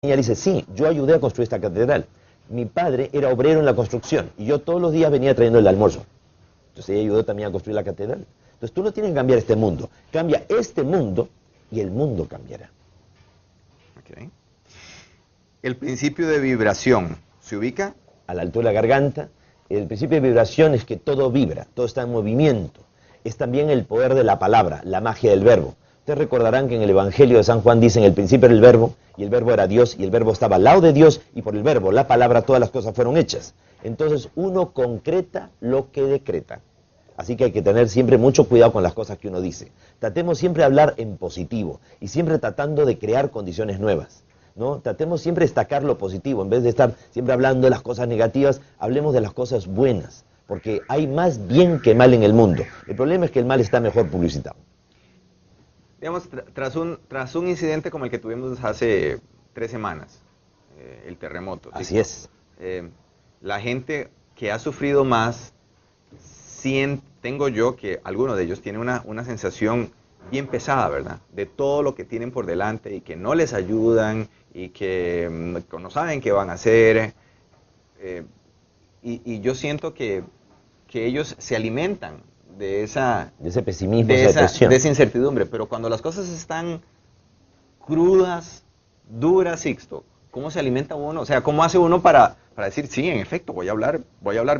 Ella dice, sí, yo ayudé a construir esta catedral. Mi padre era obrero en la construcción y yo todos los días venía trayendo el almuerzo. Entonces ella ayudó también a construir la catedral. Entonces tú no tienes que cambiar este mundo. Cambia este mundo y el mundo cambiará. Okay. El principio de vibración, ¿se ubica? A la altura de la garganta. El principio de vibración es que todo vibra, todo está en movimiento. Es también el poder de la palabra, la magia del verbo. Ustedes recordarán que en el Evangelio de San Juan dicen, el principio era el verbo, y el verbo era Dios, y el verbo estaba al lado de Dios, y por el verbo, la palabra, todas las cosas fueron hechas. Entonces uno concreta lo que decreta. Así que hay que tener siempre mucho cuidado con las cosas que uno dice. Tratemos siempre de hablar en positivo, y siempre tratando de crear condiciones nuevas, ¿no? Tratemos siempre de destacar lo positivo, en vez de estar siempre hablando de las cosas negativas, hablemos de las cosas buenas, porque hay más bien que mal en el mundo. El problema es que el mal está mejor publicitado. Digamos, tras un incidente como el que tuvimos hace 3 semanas, el terremoto. ¿sí? Así es. La gente que ha sufrido más, tengo yo que algunos de ellos tienen una sensación bien pesada, ¿verdad? De todo lo que tienen por delante y que no les ayudan y que no saben qué van a hacer. Y yo siento que ellos se alimentan de ese pesimismo, de esa depresión. de esa incertidumbre. Pero cuando las cosas están crudas, duras, Sixto, ¿cómo se alimenta uno? O sea, ¿cómo hace uno para decir, sí, en efecto, voy a hablar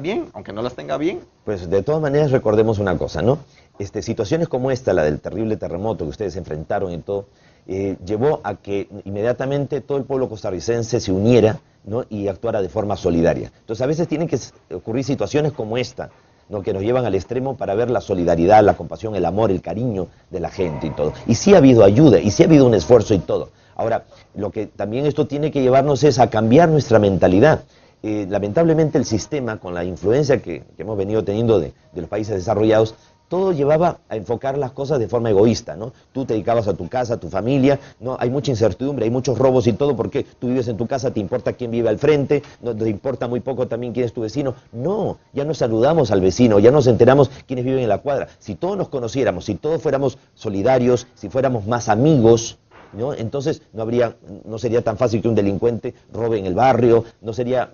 bien, aunque no las tenga bien? Pues de todas maneras recordemos una cosa, ¿no? Situaciones como esta, la del terrible terremoto que ustedes enfrentaron y todo, llevó a que inmediatamente todo el pueblo costarricense se uniera, ¿no? Y actuara de forma solidaria. Entonces a veces tienen que ocurrir situaciones como esta, ¿no? Que nos llevan al extremo para ver la solidaridad, la compasión, el amor, el cariño de la gente y todo. Y sí ha habido ayuda, y sí ha habido un esfuerzo y todo. Ahora, lo que también esto tiene que llevarnos es a cambiar nuestra mentalidad. Lamentablemente el sistema, con la influencia que hemos venido teniendo de los países desarrollados, todo llevaba a enfocar las cosas de forma egoísta, ¿no? Tú te dedicabas a tu casa, a tu familia, ¿no? Hay mucha incertidumbre, hay muchos robos y todo, porque tú vives en tu casa, te importa quién vive al frente, no te importa muy poco también quién es tu vecino. No, ya nos saludamos al vecino, ya nos enteramos quiénes viven en la cuadra. Si todos nos conociéramos, si todos fuéramos solidarios, si fuéramos más amigos, ¿no? Entonces no sería tan fácil que un delincuente robe en el barrio, no sería,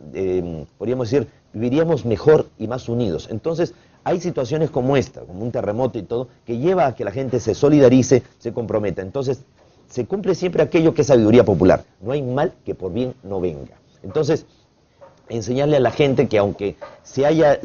podríamos decir, viviríamos mejor y más unidos. Entonces, hay situaciones como esta, como un terremoto y todo, que lleva a que la gente se solidarice, se comprometa. Entonces, se cumple siempre aquello que es sabiduría popular. No hay mal que por bien no venga. Entonces, enseñarle a la gente que aunque se haya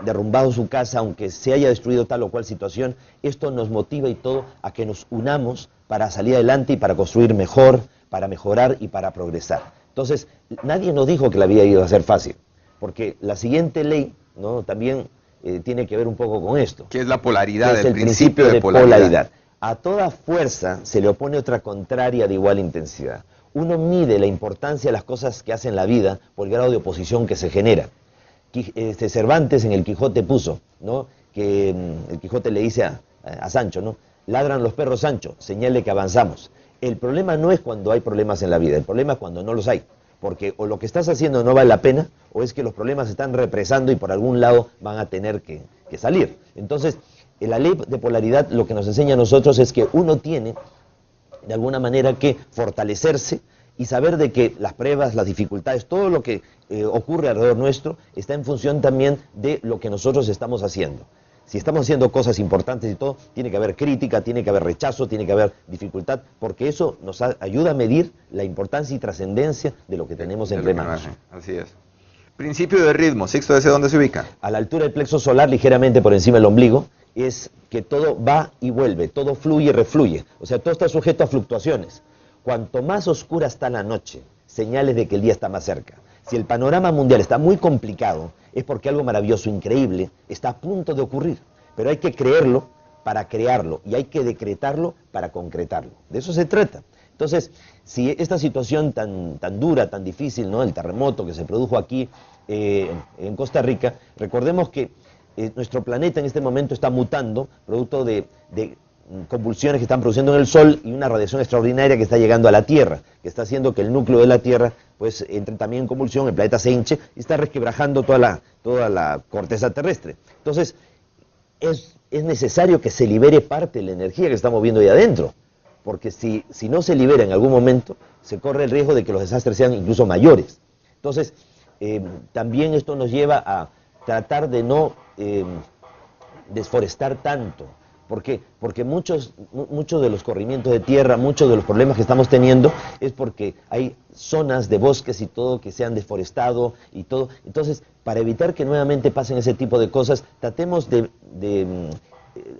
derrumbado su casa, aunque se haya destruido tal o cual situación, esto nos motiva y todo a que nos unamos para salir adelante y para construir mejor, para mejorar y para progresar. Entonces, nadie nos dijo que la vida iba a ser fácil, porque la siguiente ley, ¿no? También tiene que ver un poco con esto. ¿Qué es la polaridad? Es el principio de polaridad. A toda fuerza se le opone otra contraria de igual intensidad. Uno mide la importancia de las cosas que hace en la vida por el grado de oposición que se genera. Cervantes en el Quijote puso, ¿no? Que el Quijote le dice a Sancho, ¿no? Ladran los perros, Sancho, señal de que avanzamos. El problema no es cuando hay problemas en la vida, el problema es cuando no los hay. Porque o lo que estás haciendo no vale la pena, o es que los problemas se están represando y por algún lado van a tener que salir. Entonces, la ley de polaridad lo que nos enseña a nosotros es que uno tiene, de alguna manera, que fortalecerse y saber de que las pruebas, las dificultades, todo lo que ocurre alrededor nuestro, está en función también de lo que nosotros estamos haciendo. Si estamos haciendo cosas importantes y todo, tiene que haber crítica, tiene que haber rechazo, tiene que haber dificultad, porque eso nos ayuda a medir la importancia y trascendencia de lo que tenemos entre manos. Así es. Principio de ritmo, Sixto, ¿desde dónde se ubica? A la altura del plexo solar, ligeramente por encima del ombligo, es que todo va y vuelve, todo fluye y refluye. O sea, todo está sujeto a fluctuaciones. Cuanto más oscura está la noche, señales de que el día está más cerca. Si el panorama mundial está muy complicado, es porque algo maravilloso, increíble, está a punto de ocurrir. Pero hay que creerlo para crearlo y hay que decretarlo para concretarlo. De eso se trata. Entonces, si esta situación tan dura, tan difícil, ¿no? El terremoto que se produjo aquí en Costa Rica, recordemos que nuestro planeta en este momento está mutando, producto de convulsiones que están produciendo en el Sol y una radiación extraordinaria que está llegando a la Tierra, que está haciendo que el núcleo de la Tierra pues entre también en convulsión, el planeta se hinche y está resquebrajando toda la corteza terrestre. Entonces, es necesario que se libere parte de la energía que estamos viendo ahí adentro. porque si no se libera en algún momento, se corre el riesgo de que los desastres sean incluso mayores. Entonces, también esto nos lleva a tratar de no desforestar tanto. ¿Por qué? Porque muchos de los corrimientos de tierra, muchos de los problemas que estamos teniendo es porque hay zonas de bosques y todo que se han deforestado y todo. Entonces, para evitar que nuevamente pasen ese tipo de cosas, tratemos de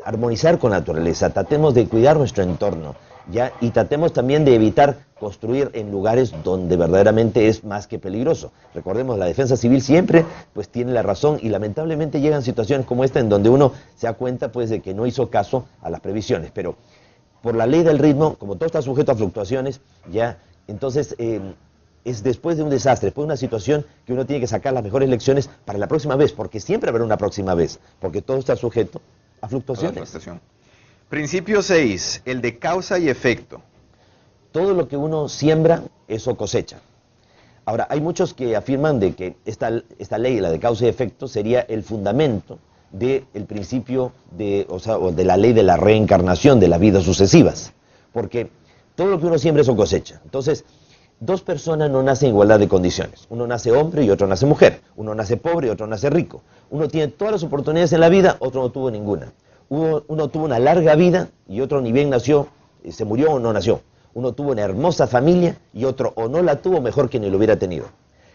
armonizar con la naturaleza, tratemos de cuidar nuestro entorno, ¿ya? Y tratemos también de evitar construir en lugares donde verdaderamente es más que peligroso. Recordemos, la defensa civil siempre pues tiene la razón, y lamentablemente llegan situaciones como esta en donde uno se da cuenta pues de que no hizo caso a las previsiones, pero por la ley del ritmo, como todo está sujeto a fluctuaciones, ya, entonces es después de un desastre, después de una situación que uno tiene que sacar las mejores lecciones para la próxima vez, porque siempre habrá una próxima vez, porque todo está sujeto a fluctuaciones. Principio 6, el de causa y efecto. Todo lo que uno siembra, eso cosecha. Ahora, hay muchos que afirman de que esta ley, la de causa y efecto, sería el fundamento del principio o de la ley de la reencarnación de las vidas sucesivas. Porque todo lo que uno siembra, eso cosecha. Entonces, dos personas no nacen en igualdad de condiciones. Uno nace hombre y otro nace mujer. Uno nace pobre y otro nace rico. Uno tiene todas las oportunidades en la vida, otro no tuvo ninguna. Uno tuvo una larga vida y otro ni bien nació, se murió o no nació. Uno tuvo una hermosa familia y otro o no la tuvo, mejor que ni lo hubiera tenido.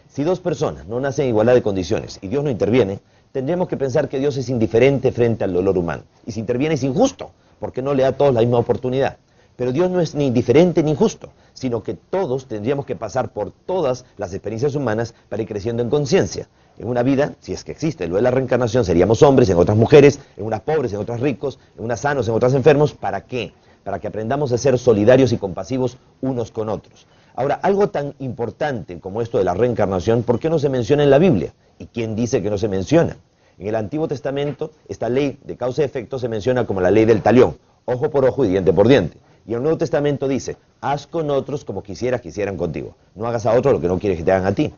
Si dos personas no nacen en igualdad de condiciones y Dios no interviene, tendríamos que pensar que Dios es indiferente frente al dolor humano. Y si interviene es injusto, porque no le da a todos la misma oportunidad. Pero Dios no es ni indiferente ni injusto, sino que todos tendríamos que pasar por todas las experiencias humanas para ir creciendo en conciencia. En una vida, si es que existe lo de la reencarnación, seríamos hombres, en otras mujeres, en unas pobres, en otras ricos, en unas sanos, en otras enfermos. ¿Para qué? Para que aprendamos a ser solidarios y compasivos unos con otros. Ahora, algo tan importante como esto de la reencarnación, ¿por qué no se menciona en la Biblia? ¿Y quién dice que no se menciona? En el Antiguo Testamento, esta ley de causa y efecto se menciona como la ley del talión, ojo por ojo y diente por diente. Y el Nuevo Testamento dice, haz con otros como quisieras que hicieran contigo. No hagas a otros lo que no quieres que te hagan a ti.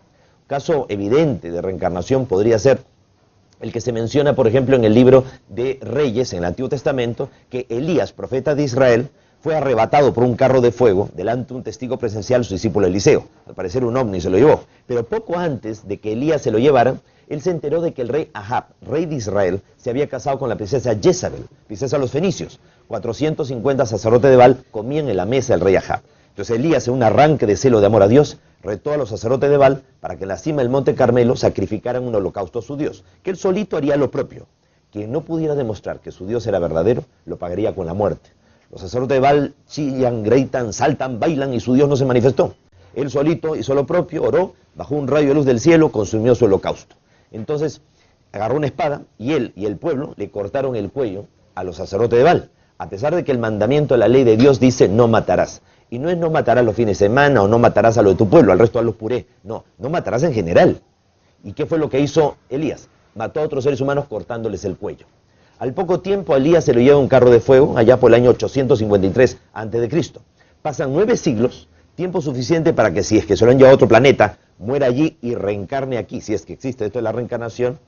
Caso evidente de reencarnación podría ser el que se menciona, por ejemplo, en el libro de Reyes, en el Antiguo Testamento, que Elías, profeta de Israel, fue arrebatado por un carro de fuego delante de un testigo presencial, su discípulo Eliseo. Al parecer un ovni se lo llevó. Pero poco antes de que Elías se lo llevara, él se enteró de que el rey Ahab, rey de Israel, se había casado con la princesa Jezabel, princesa de los fenicios. 450 sacerdotes de Baal comían en la mesa del rey Ahab. Entonces Elías, en un arranque de celo de amor a Dios, retó a los sacerdotes de Baal para que en la cima del monte Carmelo sacrificaran un holocausto a su Dios, que él solito haría lo propio. Quien no pudiera demostrar que su Dios era verdadero, lo pagaría con la muerte. Los sacerdotes de Baal chillan, gritan, saltan, bailan y su Dios no se manifestó. Él solito hizo lo propio, oró, bajó un rayo de luz del cielo, consumió su holocausto. Entonces agarró una espada y él y el pueblo le cortaron el cuello a los sacerdotes de Baal, a pesar de que el mandamiento de la ley de Dios dice no matarás. Y no es no matarás los fines de semana o no matarás a lo de tu pueblo, al resto a los puré. No, no matarás en general. ¿Y qué fue lo que hizo Elías? Mató a otros seres humanos cortándoles el cuello. Al poco tiempo a Elías se lo lleva un carro de fuego, allá por el año 853 a.C. Pasan 9 siglos, tiempo suficiente para que si es que se lo han llevado a otro planeta, muera allí y reencarne aquí, si es que existe esto de la reencarnación.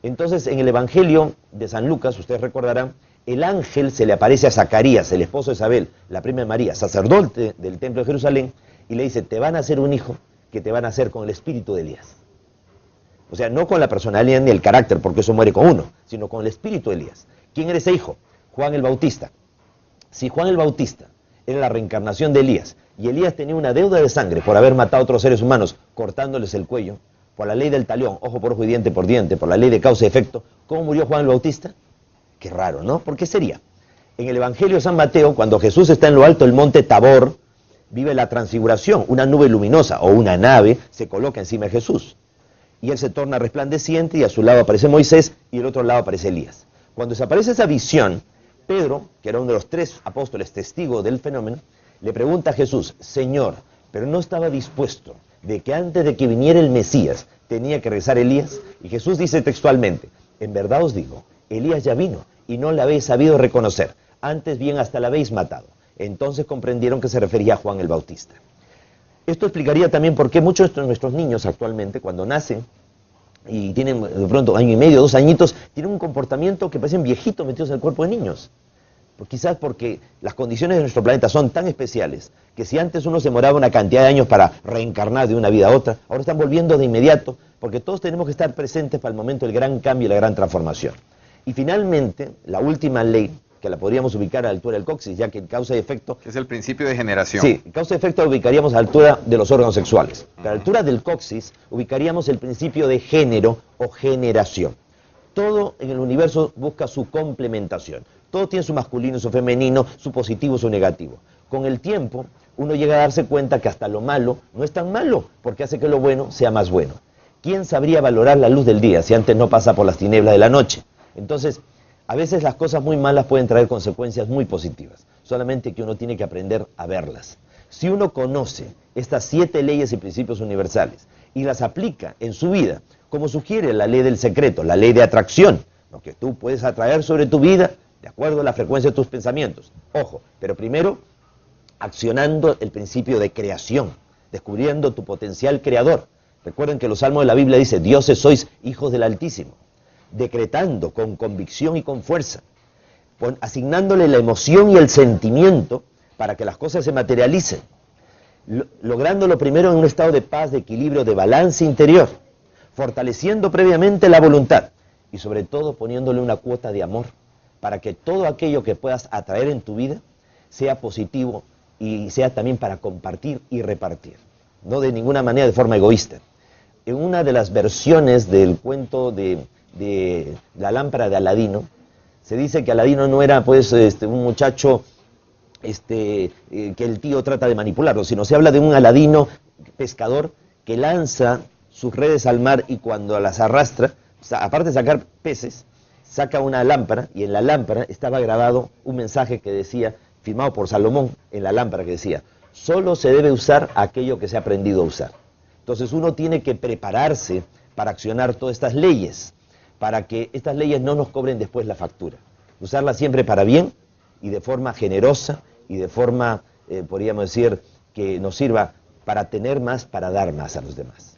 Entonces en el Evangelio de San Lucas, ustedes recordarán, el ángel se le aparece a Zacarías, el esposo de Isabel, la prima de María, sacerdote del templo de Jerusalén, y le dice, te van a hacer un hijo que te van a hacer con el espíritu de Elías. O sea, no con la personalidad ni el carácter, porque eso muere con uno, sino con el espíritu de Elías. ¿Quién era ese hijo? Juan el Bautista. Si Juan el Bautista era la reencarnación de Elías, y Elías tenía una deuda de sangre por haber matado a otros seres humanos cortándoles el cuello, por la ley del talión, ojo por ojo y diente por diente, por la ley de causa y efecto, ¿cómo murió Juan el Bautista? Qué raro, ¿no? ¿Por qué sería? En el Evangelio de San Mateo, cuando Jesús está en lo alto del monte Tabor, vive la transfiguración, una nube luminosa o una nave se coloca encima de Jesús. Y él se torna resplandeciente y a su lado aparece Moisés y al otro lado aparece Elías. Cuando desaparece esa visión, Pedro, que era uno de los 3 apóstoles testigos del fenómeno, le pregunta a Jesús, Señor, ¿pero no estaba dispuesto de que antes de que viniera el Mesías tenía que regresar Elías? Y Jesús dice textualmente, en verdad os digo, Elías ya vino y no le habéis sabido reconocer, antes bien hasta la habéis matado. Entonces comprendieron que se refería a Juan el Bautista. Esto explicaría también por qué muchos de nuestros niños actualmente, cuando nacen y tienen de pronto 1 año y medio, 2 añitos, tienen un comportamiento que parecen viejitos metidos en el cuerpo de niños. Quizás porque las condiciones de nuestro planeta son tan especiales que si antes uno se demoraba una cantidad de años para reencarnar de una vida a otra, ahora están volviendo de inmediato, porque todos tenemos que estar presentes para el momento del gran cambio y la gran transformación. Y finalmente, la última ley, que la podríamos ubicar a la altura del coxis, ya que causa y efecto... Es el principio de generación. Sí, causa y efecto lo ubicaríamos a la altura de los órganos sexuales. A la altura del coxis ubicaríamos el principio de género o generación. Todo en el universo busca su complementación. Todo tiene su masculino, su femenino, su positivo, su negativo. Con el tiempo, uno llega a darse cuenta que hasta lo malo no es tan malo, porque hace que lo bueno sea más bueno. ¿Quién sabría valorar la luz del día si antes no pasa por las tinieblas de la noche? Entonces, a veces las cosas muy malas pueden traer consecuencias muy positivas, solamente que uno tiene que aprender a verlas. Si uno conoce estas 7 leyes y principios universales y las aplica en su vida, como sugiere la ley del secreto, la ley de atracción, lo que tú puedes atraer sobre tu vida de acuerdo a la frecuencia de tus pensamientos. Ojo, pero primero accionando el principio de creación, descubriendo tu potencial creador. Recuerden que los salmos de la Biblia dice, dioses sois hijos del Altísimo, decretando con convicción y con fuerza, asignándole la emoción y el sentimiento para que las cosas se materialicen, lográndolo primero en un estado de paz, de equilibrio, de balance interior, fortaleciendo previamente la voluntad y sobre todo poniéndole una cuota de amor para que todo aquello que puedas atraer en tu vida sea positivo y sea también para compartir y repartir, no de ninguna manera de forma egoísta. En una de las versiones del cuento de la lámpara de Aladino, se dice que Aladino no era pues un muchacho que el tío trata de manipularlo, sino se habla de un Aladino pescador que lanza sus redes al mar y cuando las arrastra, aparte de sacar peces, saca una lámpara y en la lámpara estaba grabado un mensaje que decía, firmado por Salomón, en la lámpara que decía, solo se debe usar aquello que se ha aprendido a usar. Entonces uno tiene que prepararse para accionar todas estas leyes, para que estas leyes no nos cobren después la factura. Usarlas siempre para bien y de forma generosa y de forma, podríamos decir, que nos sirva para tener más, para dar más a los demás.